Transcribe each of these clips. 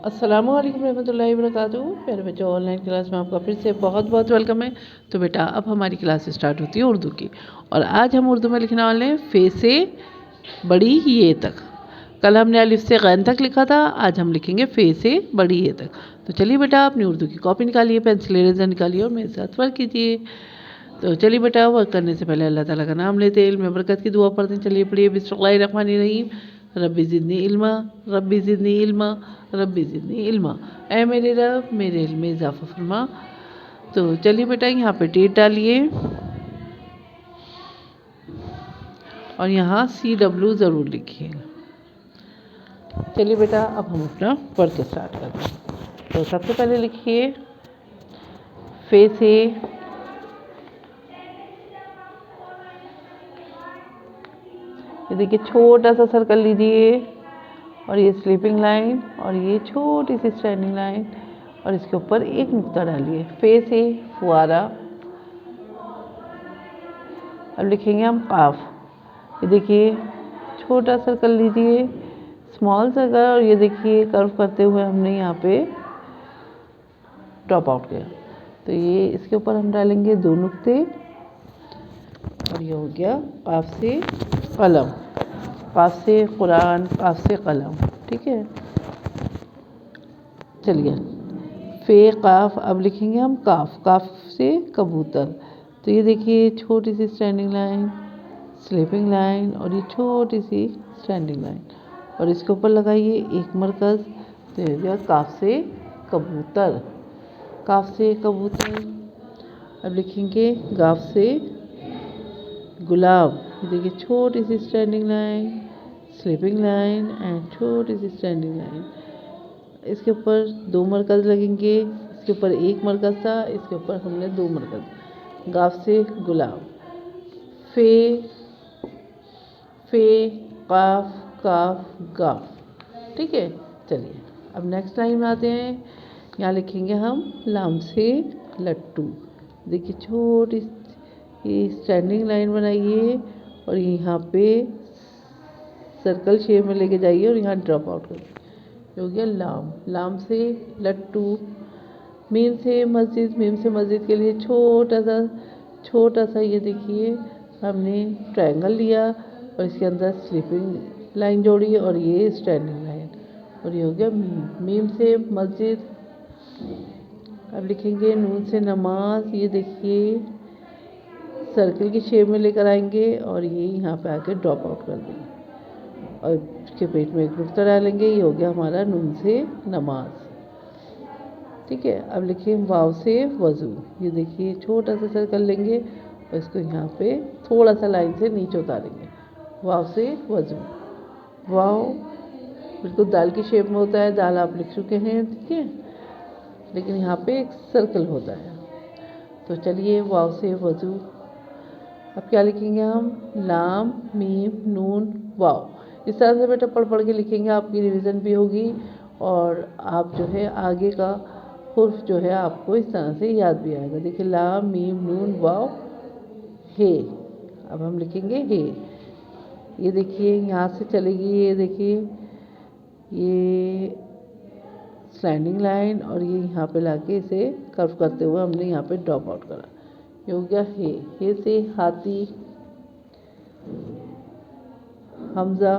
अस्सलामुअलैकुम रहमतुल्लाहि वबरकातुहू। प्यारे बच्चों, ऑनलाइन क्लास में आपका फिर से बहुत बहुत वेलकम है। तो बेटा, अब हमारी क्लास स्टार्ट होती है उर्दू की, और आज हम उर्दू में लिखने वाले हैं फे से बड़ी ये तक। कल हमने अलिफ से गैन तक लिखा था, आज हम लिखेंगे फे से बड़ी ये तक। तो चलिए बेटा, अपनी उर्दू की कॉपी निकालिए, पेंसिल इरेजर निकालिए और मेरे साथ वर्क कीजिए। तो चलिए बेटा, वर्क करने से पहले अल्लाह ताला का नाम लेते हैं, इल्म में बरकत की दुआ पढ़ते हैं। चलिए पढ़िए, बिस्मिल्लाहिर्रहमानिर्रहीम। रब्बी ज़िदनी इल्मा, रब्बी ज़िदनी इल्मा, रब्बी ज़िदनी इल्मा। ऐ मेरे रब, मेरे इल्म में इजाफ़ा फरमा। तो चलिए बेटा, यहाँ पे डेट डालिए और यहाँ CW ज़रूर लिखिएगा। चलिए बेटा, अब हम अपना वर्क स्टार्ट करते हैं। तो सबसे पहले लिखिए फे से ये देखिए छोटा सा सर्कल लीजिए, और ये स्लीपिंग लाइन और ये छोटी सी स्टैंडिंग लाइन, और इसके ऊपर एक नुक्ता डालिए। फे से फुआरा। अब लिखेंगे हम काफ। ये देखिए छोटा सर्कल लीजिए, स्मॉल सर्कल, और ये देखिए कर्व करते हुए हमने यहाँ पे ड्रॉप आउट किया। तो ये इसके ऊपर हम डालेंगे 2 नुक्ते, और ये हो गया काफ से कलम, काफ से कुरान, काफ से कलम। ठीक है, चलिए फे काफ। अब लिखेंगे हम काफ, काफ से कबूतर। तो ये देखिए छोटी सी स्टैंडिंग लाइन, स्लीपिंग लाइन, और ये छोटी सी स्टैंडिंग लाइन, और इसके ऊपर लगाइए एक मरकज़। तो ये हो गया काफ से कबूतर, काफ से कबूतर। अब लिखेंगे गाफ से गुलाब। ये देखिए छोटी सी standing line, sleeping line and छोटी सी स्टैंडिंग लाइन। इसके ऊपर 2 मरकज़ लगेंगे, इसके ऊपर 1 मरकज़ था, इसके ऊपर हमने 2 मरकज़। गाफ से गुलाब। फे फे काफ काफ गाफ। ठीक है, चलिए अब नेक्स्ट लाइन में आते हैं। यहाँ लिखेंगे हम लाम से लट्टू। देखिए छोटी ये स्टैंडिंग लाइन बनाइए, और यहाँ पे सर्कल शेप में लेके जाइए, और यहाँ ड्रॉप आउट करिए। हो गया लाम, लाम से लट्टू। मीम से मस्जिद, मीम से मस्जिद के लिए छोटा सा ये देखिए हमने ट्रायंगल लिया, और इसके अंदर स्लीपिंग लाइन जोड़ी, और ये स्टैंडिंग लाइन, और ये हो गया मीम, मीम से मस्जिद। अब लिखेंगे नून से नमाज। ये देखिए सर्कल की शेप में लेकर आएंगे, और ये यहाँ पे आके ड्रॉप आउट कर देंगे, और इसके पेट में एक नुक्ता डालेंगे। ये हो गया हमारा नून से नमाज। ठीक है, अब लिखिए वाव से वज़ू। ये देखिए छोटा सा सर्कल लेंगे, और इसको यहाँ पे थोड़ा सा लाइन से नीचे उतारेंगे। वाव से वज़ू। वाव बिल्कुल दाल की शेप में होता है, दाल आप लिख चुके हैं, ठीक है, लेकिन यहाँ पे एक सर्कल होता है। तो चलिए वाव से वज़ू। अब क्या लिखेंगे हम? लाम मीम नून वाव। इस तरह से बेटा पढ़ के लिखेंगे, आपकी रिवीजन भी होगी, और आप जो है आगे का हुर्फ जो है आपको इस तरह से याद भी आएगा। देखिए लाम मीम नून वाव हे। अब हम लिखेंगे हे। ये देखिए यहाँ से चलेगी, ये देखिए ये स्लैंडिंग लाइन, और ये यहाँ पे लाके इसे कर्व करते हुए हमने यहाँ पे ड्रॉप आउट करा। ये हो गया हे। हे से हाथी। हमज़ा,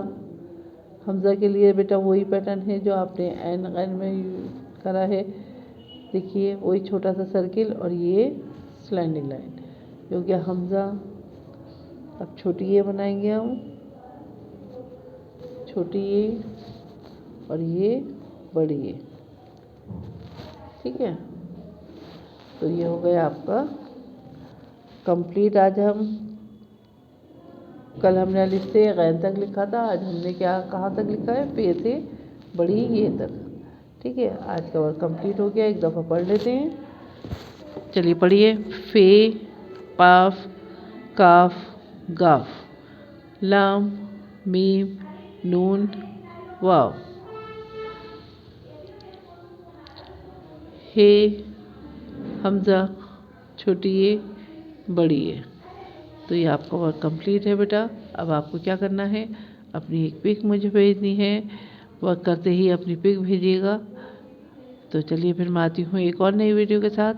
हमज़ा के लिए बेटा वही पैटर्न है जो आपने ऐन गैन में करा है। देखिए वही छोटा सा सर्किल, और ये स्लैंडिंग लाइन। ये हो गया हमज़ा। अब छोटी ये बनाएंगे हम, छोटी ये, और ये बड़ी ये। ठीक है, तो ये हो गया आपका कंप्लीट। आज हम कल हमने अलिफ से गैन तक लिखा था, आज हमने क्या कहाँ तक लिखा है? फे से बड़ी ये तक। ठीक है, आज का वर्क कंप्लीट हो गया। एक दफ़ा पढ़ लेते हैं। चलिए पढ़िए। फे काफ काफ गाफ, लाम मीम नून वाव, हे हमज़ा छोटी ये बड़ी ये। तो ये आपका वर्क कंप्लीट है बेटा। अब आपको क्या करना है? अपनी एक पिक मुझे भेजनी है। वर्क करते ही अपनी पिक भेजिएगा। तो चलिए फिर मैं आती हूँ एक और नई वीडियो के साथ।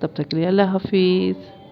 तब तक के लिए अल्लाह हाफिज़।